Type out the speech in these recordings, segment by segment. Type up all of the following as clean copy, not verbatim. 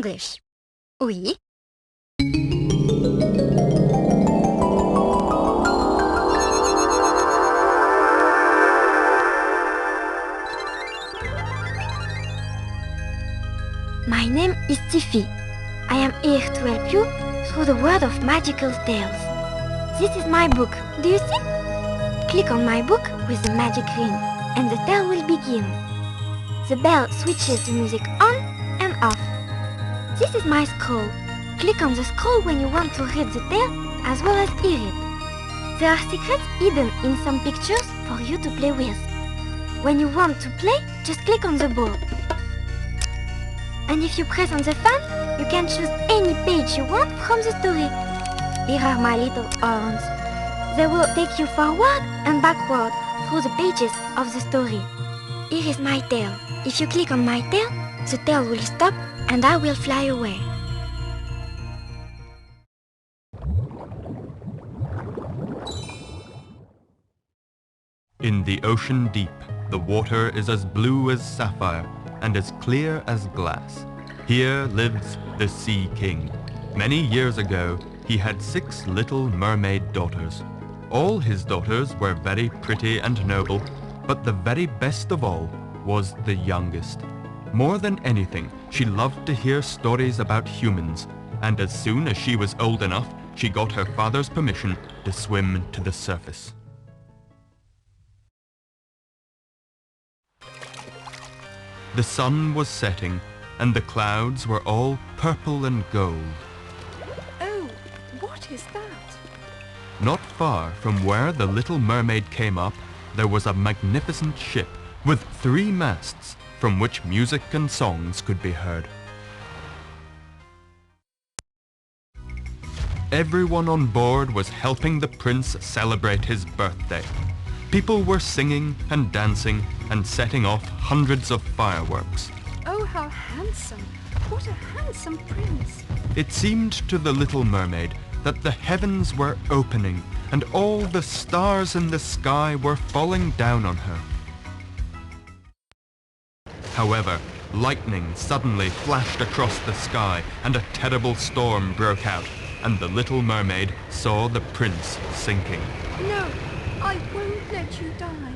English. Oui. My name is Tiffy. I am here to help you through the world of magical tales. This is my book, do you see? Click on my book with the magic ring and the tale will begin. The bell switches the music on and off. This is my scroll. Click on the scroll when you want to read the tale as well as hear it. There are secrets hidden in some pictures for you to play with. When you want to play, just click on the ball. And if you press on the fan, you can choose any page you want from the story. Here are my little horns. They will take you forward and backward through the pages of the story. Here is my tail. If you click on my tail, the tail will stop and I will fly away. In the ocean deep, the water is as blue as sapphire and as clear as glass. Here lives the Sea King. Many years ago, he had 6 little mermaid daughters. All his daughters were very pretty and noble, but the very best of all was the youngest. More than anything, she loved to hear stories about humans, and as soon as she was old enough, she got her father's permission to swim to the surface. The sun was setting, and the clouds were all purple and gold. Oh, what is that? Not far from where the little mermaid came up, there was a magnificent ship with 3 masts from which music and songs could be heard. Everyone on board was helping the prince celebrate his birthday. People were singing and dancing and setting off hundreds of fireworks. Oh, how handsome! What a handsome prince! It seemed to the little mermaid that the heavens were opening and all the stars in the sky were falling down on her. However, lightning suddenly flashed across the sky and a terrible storm broke out, and the little mermaid saw the prince sinking. No, I won't let you die.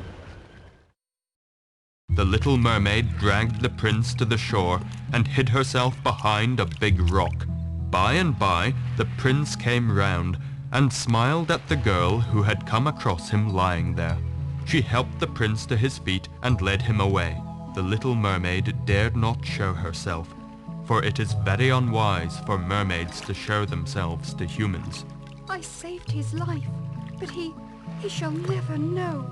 The little mermaid dragged the prince to the shore and hid herself behind a big rock. By and by, the prince came round and smiled at the girl who had come across him lying there. She helped the prince to his feet and led him away. The little mermaid dared not show herself, for it is very unwise for mermaids to show themselves to humans. I saved his life, but he shall never know.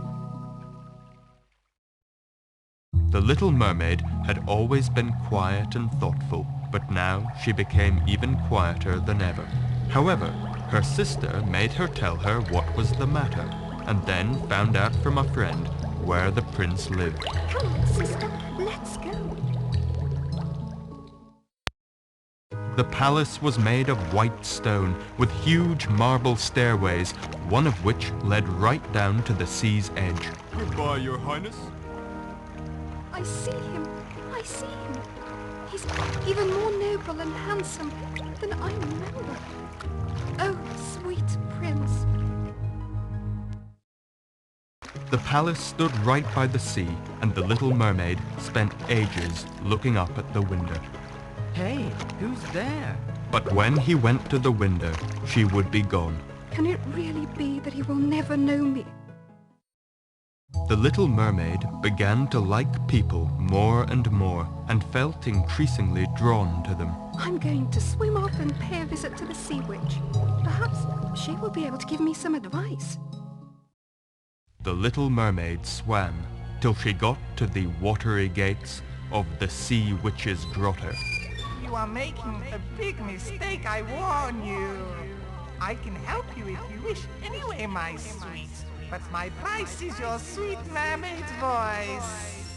The little mermaid had always been quiet and thoughtful, but now she became even quieter than ever. However, her sister made her tell her what was the matter, and then found out from a friend where the prince lived. Come on, sister, let's go. The palace was made of white stone with huge marble stairways, one of which led right down to the sea's edge. Goodbye, Your Highness. I see him. I see him. He's even more noble and handsome than I remember. Oh, sweet prince. The palace stood right by the sea, and the little mermaid spent ages looking up at the window. Hey, who's there? But when he went to the window, she would be gone. Can it really be that he will never know me? The little mermaid began to like people more and more and felt increasingly drawn to them. I'm going to swim off and pay a visit to the sea witch. Perhaps she will be able to give me some advice. The little mermaid swam till she got to the watery gates of the sea witch's grotto. You are making a big mistake, I warn you. I can help you if you wish anyway, my sweet. But my price is your sweet mermaid voice.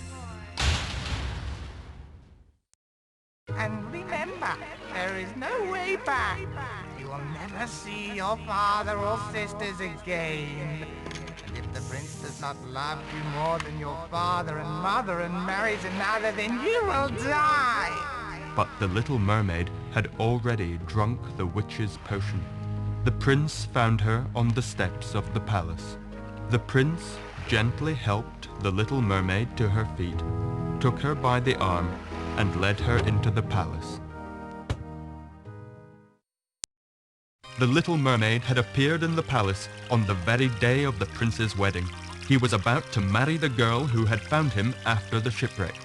And remember, there is no way back. You will never see your father or sisters again. And if the prince does not love you more than your father and mother and marries another, then you will die. But the little mermaid had already drunk the witch's potion. The prince found her on the steps of the palace. The prince gently helped the little mermaid to her feet, took her by the arm, and led her into the palace. The little mermaid had appeared in the palace on the very day of the prince's wedding. He was about to marry the girl who had found him after the shipwreck.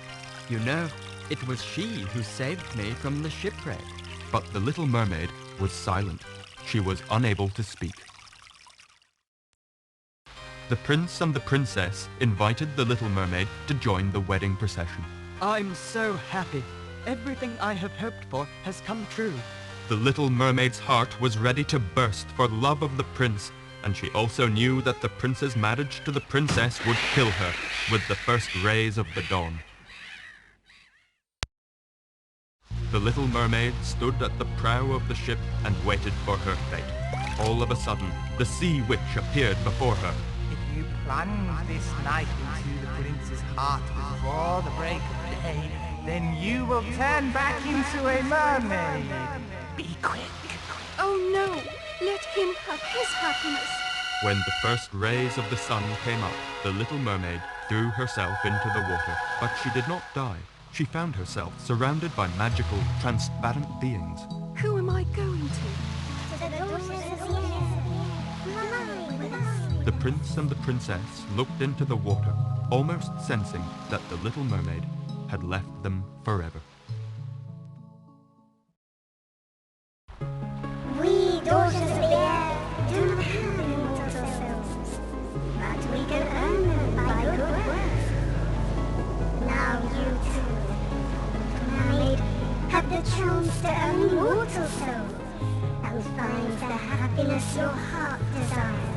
You know, it was she who saved me from the shipwreck. But the little mermaid was silent. She was unable to speak. The prince and the princess invited the little mermaid to join the wedding procession. I'm so happy. Everything I have hoped for has come true. The little mermaid's heart was ready to burst for love of the prince, and she also knew that the prince's marriage to the princess would kill her with the first rays of the dawn. The little mermaid stood at the prow of the ship and waited for her fate. All of a sudden, the sea witch appeared before her. If you plunge this knife into the prince's heart before the break of day, then you will turn back into a mermaid. Be quick. Oh no! Let him have his happiness. When the first rays of the sun came up, the little mermaid threw herself into the water, but she did not die. She found herself surrounded by magical, transparent beings. Who am I going to? The prince and the princess looked into the water, almost sensing that the little mermaid had left them forever. We daughters of the air do not have immortal souls, but we can earn them by good works. Now you two, married, have the chance to earn immortal souls and find the happiness your heart desires.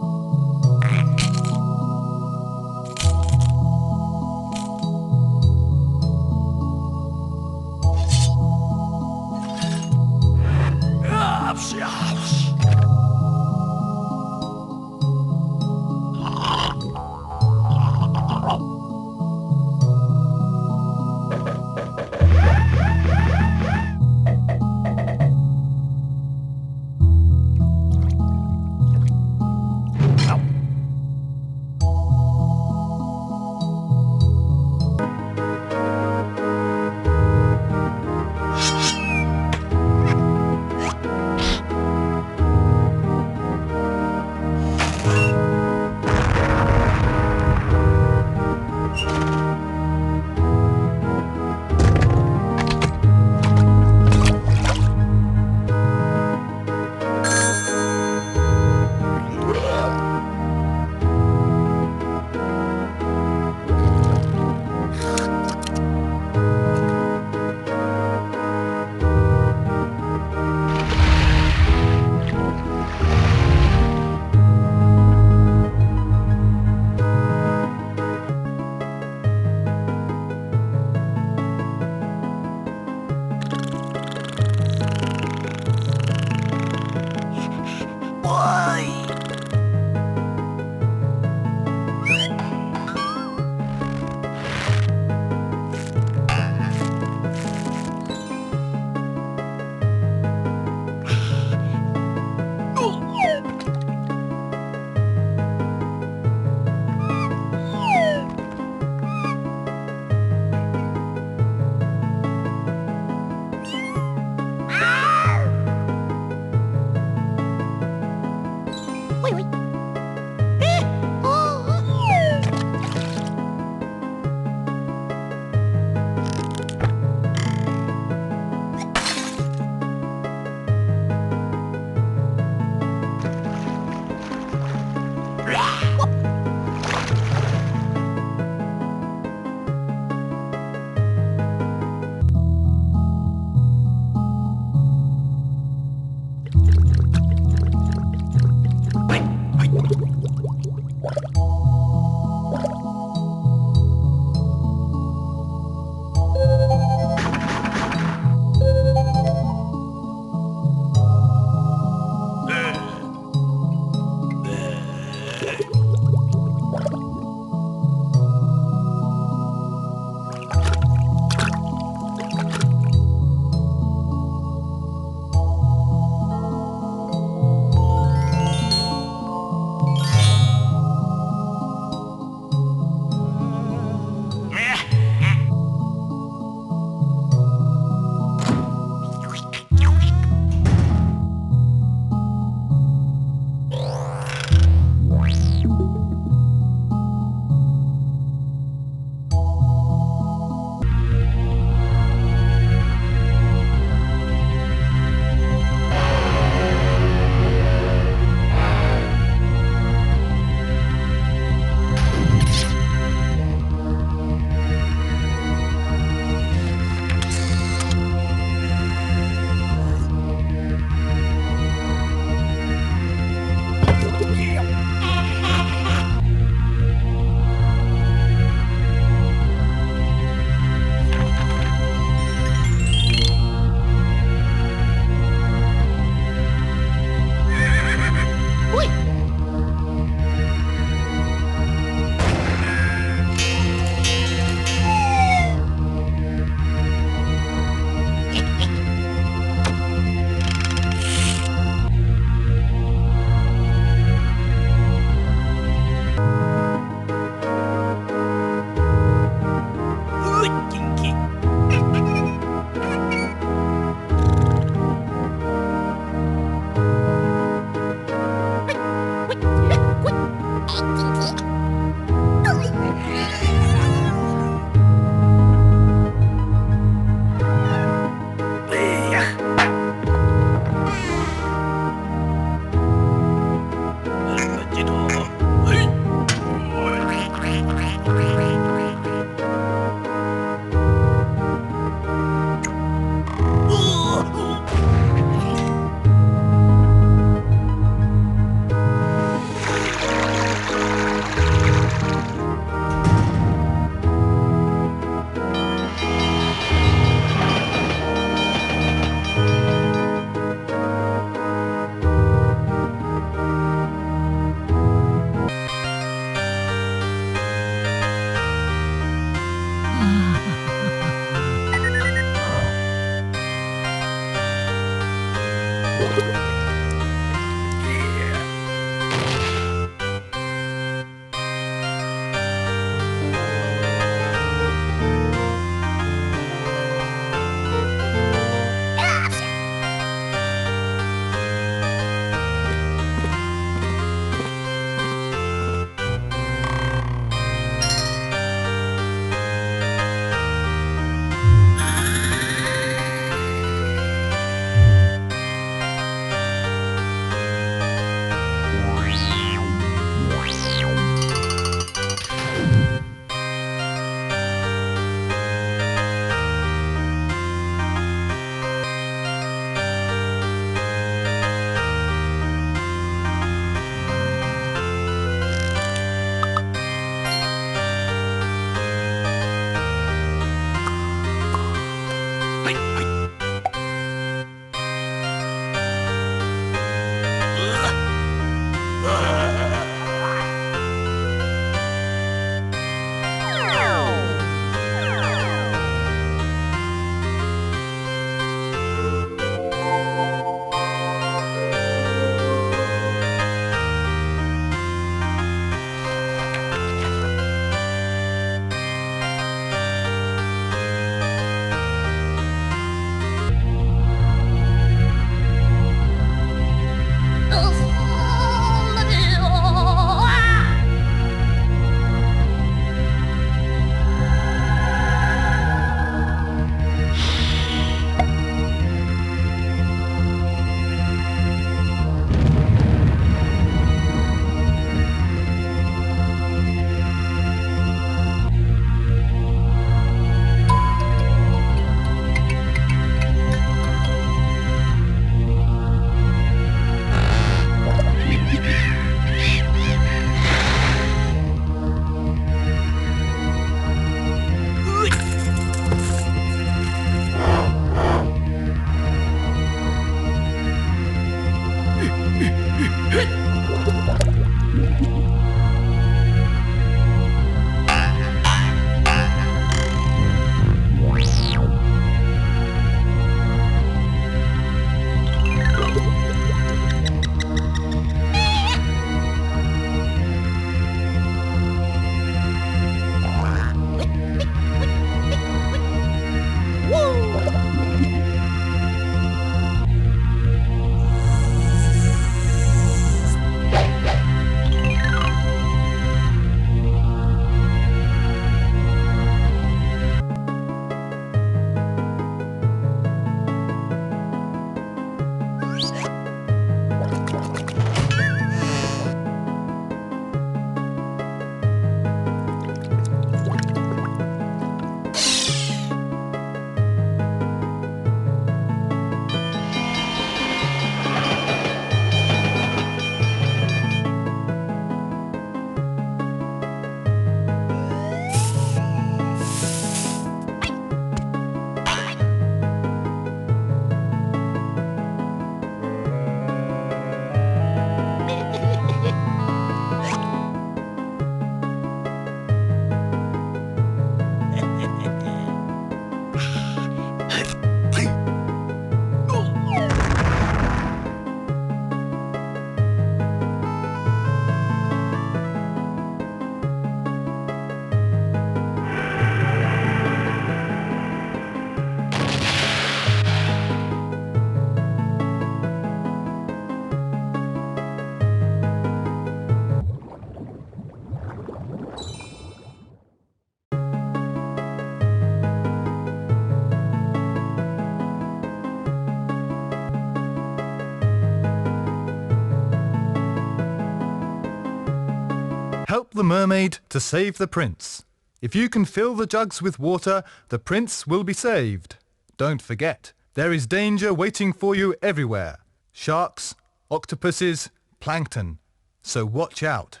the mermaid to save the prince. If you can fill the jugs with water, the prince will be saved. Don't forget, there is danger waiting for you everywhere. Sharks, octopuses, plankton. So watch out.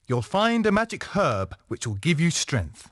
You'll find a magic herb which will give you strength.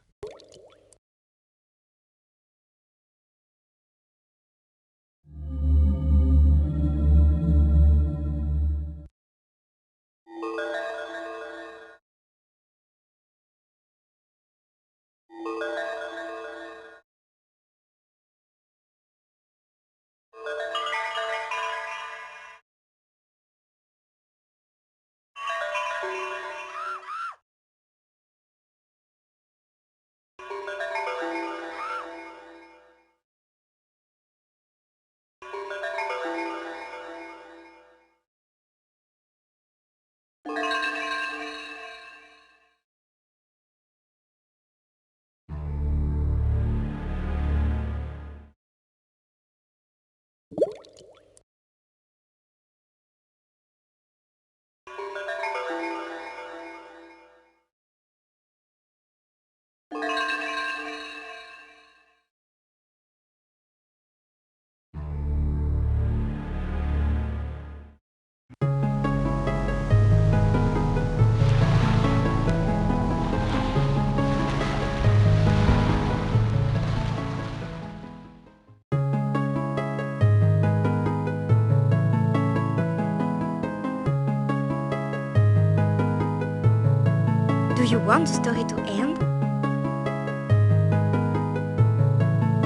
Do you want the story to end?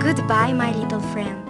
Goodbye, my little friend.